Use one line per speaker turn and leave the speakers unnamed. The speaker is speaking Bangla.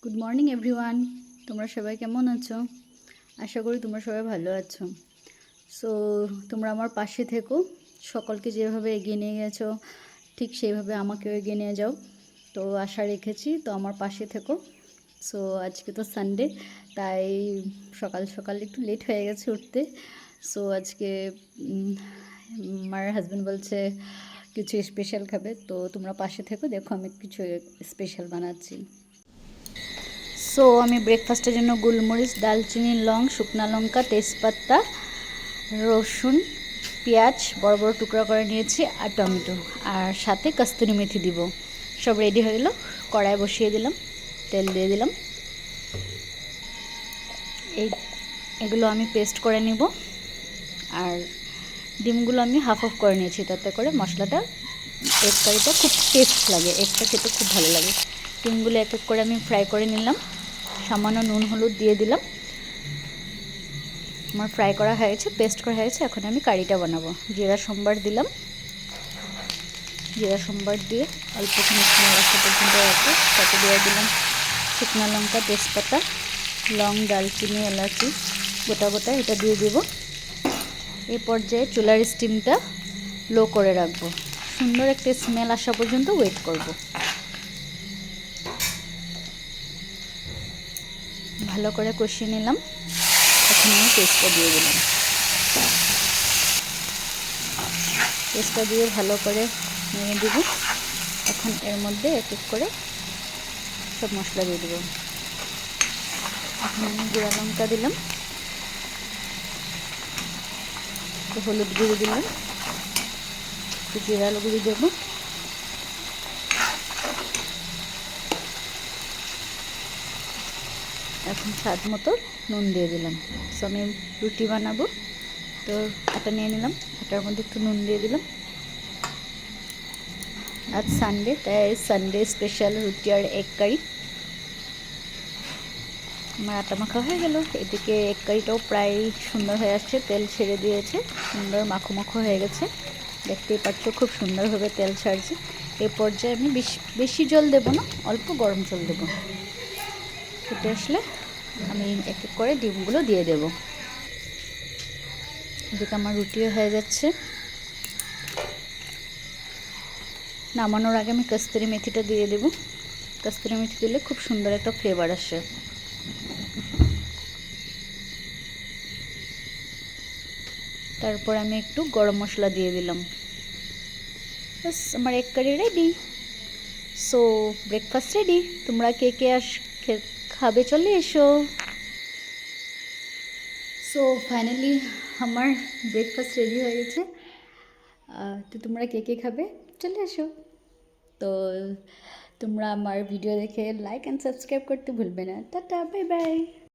Good morning everyone. তোমরা সবাই কেমন আছো? আশা করি তোমরা সবাই ভালো আছো। সো তোমরা আমার পাশে থেকো, সকলকে যেভাবে এগিয়ে নিয়ে গেছো ঠিক সেইভাবে আমাকেও এগিয়ে নিয়ে যাও। তো আশা রেখেছি, তো আমার পাশে থেকো। সো আজকে তো সানডে, তাই সকাল সকাল একটু লেট হয়ে গেছে উঠতে। সো আজকে আমার হাজব্যান্ড বলছে কিছু স্পেশাল খাবে, তো তোমরা পাশে থেকো, দেখো আমি কিছু স্পেশাল বানাচ্ছি। সো আমি ব্রেকফাস্টের জন্য গোলমরিচ, দালচিনি, লং, শুকনো লঙ্কা, তেজপাতা, রসুন, পেঁয়াজ বড় বড় টুকরা করে নিয়েছি, আর টমেটো, আর সাথে কস্তুরি মেথি দিব। সব রেডি হয়ে গেল, কড়াই বসিয়ে দিলাম, তেল দিয়ে দিলাম। এগুলো আমি পেস্ট করে নিব, আর ডিমগুলো আমি হাফ অফ করে নিয়েছি, তাতে করে মশলাটা এগ কারিটা খুব টেস্ট লাগে, এগটা খেতে খুব ভালো লাগে। ডিমগুলো এক এক করে আমি ফ্রাই করে নিলাম, সামান্য নুন হলুদ দিয়ে দিলাম। আমার ফ্রাই করা হয়ে গেছে, পেস্ট করা হয়ে গেছে। এখন আমি কারিটা বানাবো। জিরা সম্বার দিলাম, জিরা সম্বার দিয়ে অল্পখানি আসা পর্যন্ত রাখবো। তাতে দিয়ে দিলাম শুকনো লঙ্কা, তেজপাতা, লং, দালচিনি, এলাচি গোটা গোটা, এটা দিয়ে দেবো। এই পর্যায়ে চুলার স্টিমটা লো করে রাখবো, সুন্দর একটা স্মেল আসা পর্যন্ত ওয়েট করব। ভালো করে কষিয়ে নিলাম। এখন আমি পেস্টটা দিয়ে দিলাম, পেস্টটা দিয়ে ভালো করে নিয়ে দেবো। এখন এর মধ্যে এক এক করে সব মশলা দিয়ে দেবো। এখন আমি জিরা লঙ্কা দিলাম, একটু হলুদ গুঁড়ো দিলাম, একটু জিরা গুঁড়ো দেবো, এখন স্বাদ মতো নুন দিয়ে দিলাম। সো আমি রুটি বানাবো, তো আটা নিয়ে নিলাম, আটার মধ্যে একটু নুন দিয়ে দিলাম। আজ সানডে, তাই সানডে স্পেশাল রুটি আর এগ কারি। আমার আটা মাখা হয়ে গেল, এদিকে এগ কারিটাও প্রায় সুন্দর হয়ে আসছে, তেল ছেড়ে দিয়েছে, সুন্দর মাখো মাখো হয়ে গেছে। দেখতেই পাচ্ছ খুব সুন্দরভাবে তেল ছাড়ছে। এই পর্যায়ে আমি বেশি জল দেবো না, অল্প গরম জল দেবো। ফুটে আসলে আমি এক এক করে ডিমগুলো দিয়ে দেব। এদিকে আমার রুটিও হয়ে যাচ্ছে। নামানোর আগে আমি কস্তুরি মেথিটা দিয়ে দেব। কস্তুরি মেথি দিলে খুব সুন্দর একটা ফ্লেভার আসে। তারপর আমি একটু গরম মশলা দিয়ে দিলাম। বাস আমার egg curry ready. So breakfast ready. তোমরা কে কে খাবে চলে এসো। সো ফাইনালি আমার ব্রেকফাস্ট রেডি হয়ে গেছে। তো তোমরা কে কে খাবে চলে এসো। তো তোমরা আমার ভিডিও দেখে লাইক অ্যান্ড সাবস্ক্রাইব করতে ভুলবে না। Tata, bye bye.